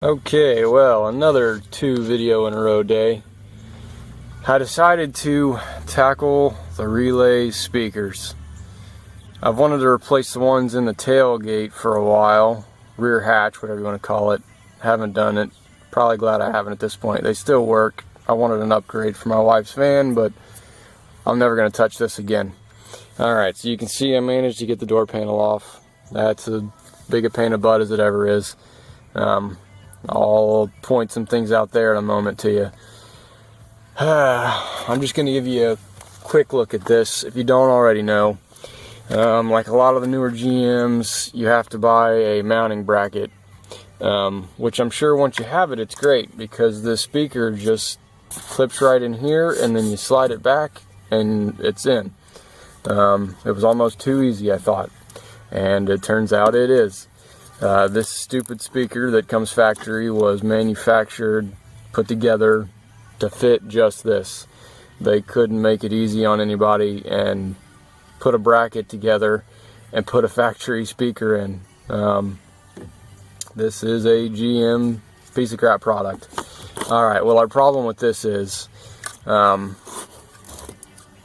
Okay, well, another 2 video in a row day. I decided to tackle the relay speakers. I've wanted to replace the ones in the tailgate for a while, rear hatch, whatever you want to call it. Haven't done it. Probably glad I haven't at this point. They still work. I wanted an upgrade for my wife's van, but I'm never going to touch this again. Alright, so you can see I managed to get the door panel off. That's as big a pain in the butt as it ever is. I'll point some things out there in a moment to you. I'm just going to give you a quick look at this. If you don't already know, like a lot of the newer GMs, you have to buy a mounting bracket, which I'm sure once you have it, it's great because the speaker just clips right in here and then you slide it back and it's in. It was almost too easy, I thought, and it turns out it is. This stupid speaker that comes factory was manufactured, put together to fit just this. They couldn't make it easy on anybody and put a bracket together and put a factory speaker in. This is a GM piece of crap product. Alright, well, our problem with this is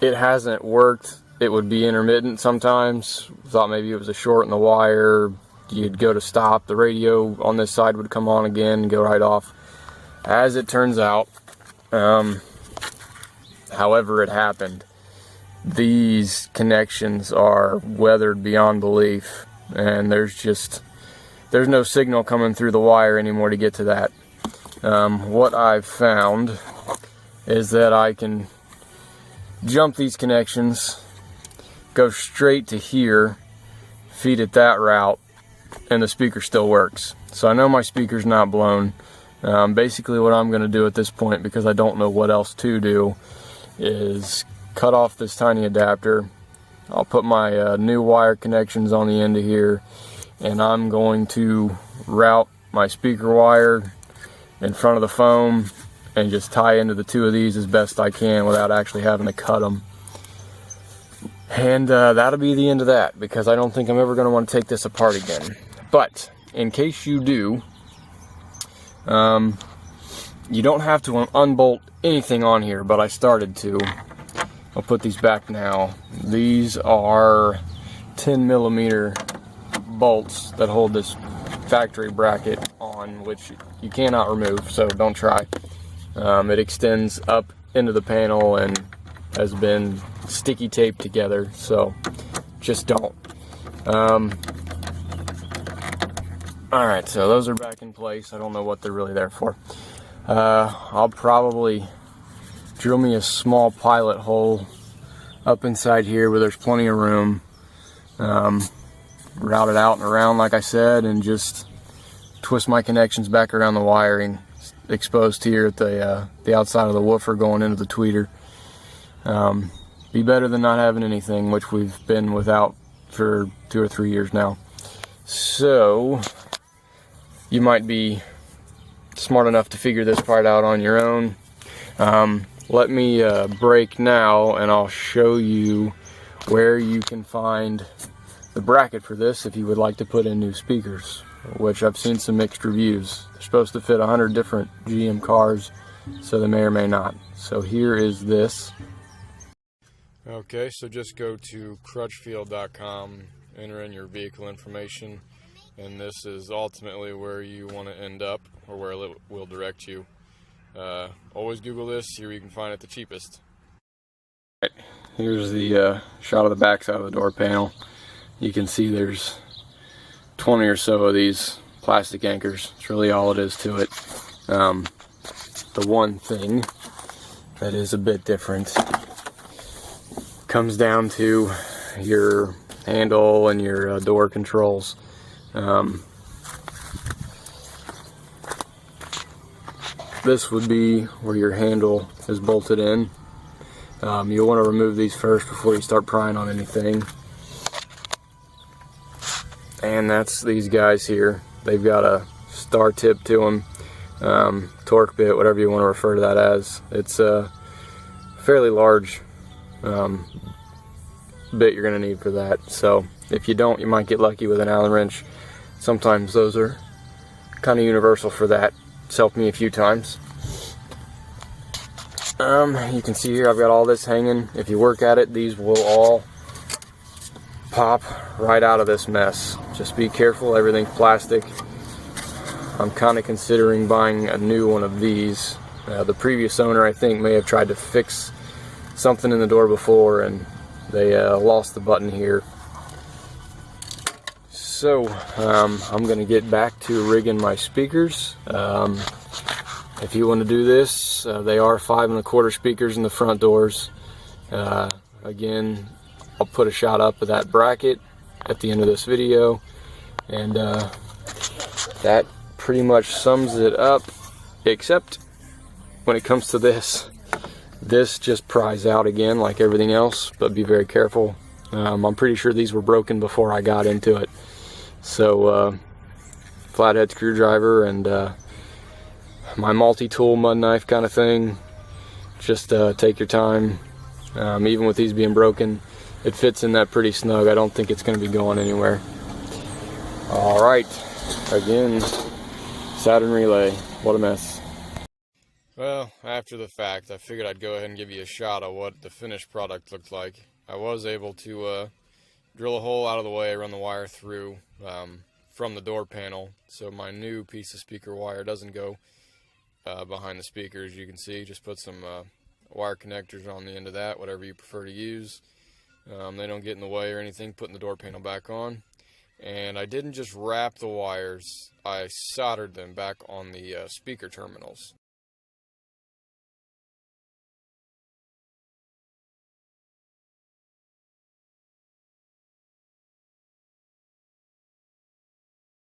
it hasn't worked. It would be intermittent sometimes. Thought maybe it was a short in the wire. You'd go to stop, the radio on this side would come on again and go right off. As it turns out, however it happened, these connections are weathered beyond belief, and there's no signal coming through the wire anymore to get to that. What I've found is that I can jump these connections, go straight to here, feed it that route, and the speaker still works. So I know my speaker's not blown. Basically what I'm going to do at this point, because I don't know what else to do, is cut off this tiny adapter. I'll put my new wire connections on the end of here, and I'm going to route my speaker wire in front of the foam and just tie into the 2 of these as best I can without actually having to cut them. And that'll be the end of that, because I don't think I'm ever going to want to take this apart again. But in case you do, you don't have to unbolt anything on here, but I started to. I'll put these back now. These are 10mm bolts that hold this factory bracket on, which you cannot remove, so don't try. It extends up into the panel and has been sticky taped together, so just don't. Alright, so those are back in place. I don't know what they're really there for. I'll probably drill me a small pilot hole up inside here where there's plenty of room. Route it out and around like I said, and just twist my connections back around the wiring exposed here at the outside of the woofer going into the tweeter. Be better than not having anything, which we've been without for 2 or 3 years now. So you might be smart enough to figure this part out on your own. Let me break now, and I'll show you where you can find the bracket for this if you would like to put in new speakers, which I've seen some mixed reviews. They're supposed to fit 100 different GM cars, so they may or may not. So here is this. Okay, so just go to Crutchfield.com, enter in your vehicle information, and this is ultimately where you want to end up, or where it will direct you. Always Google this, see where you can find it the cheapest. Right, here's the shot of the back side of the door panel. You can see there's 20 or so of these plastic anchors. It's really all it is to it. The one thing that is a bit different comes down to your handle and your door controls. This would be where your handle is bolted in. You'll want to remove these first before you start prying on anything. And that's these guys here. They've got a star tip to them, torque bit, whatever you want to refer to that as. It's a fairly large bit you're going to need for that. So if you don't, you might get lucky with an Allen wrench. Sometimes those are kind of universal for that. It's helped me a few times. You can see here I've got all this hanging. If you work at it, these will all pop right out of this mess. Just be careful, everything's plastic. I'm kind of considering buying a new one of these. The previous owner, I think, may have tried to fix something in the door before, and they lost the button here. So I'm gonna get back to rigging my speakers. If you want to do this, they are 5 1/4 speakers in the front doors. Again, I'll put a shot up of that bracket at the end of this video, and that pretty much sums it up, except when it comes to this just pries out again like everything else, but be very careful. I'm pretty sure these were broken before I got into it. So flathead screwdriver and my multi-tool mud knife kind of thing. Just take your time. Even with these being broken, it fits in that pretty snug. I don't think it's going to be going anywhere. Alright, again, Saturn relay. What a mess. Well, after the fact, I figured I'd go ahead and give you a shot of what the finished product looked like. I was able to drill a hole out of the way, run the wire through from the door panel, so my new piece of speaker wire doesn't go behind the speakers. You can see, just put some wire connectors on the end of that, whatever you prefer to use. They don't get in the way or anything, putting the door panel back on. And I didn't just wrap the wires, I soldered them back on the speaker terminals.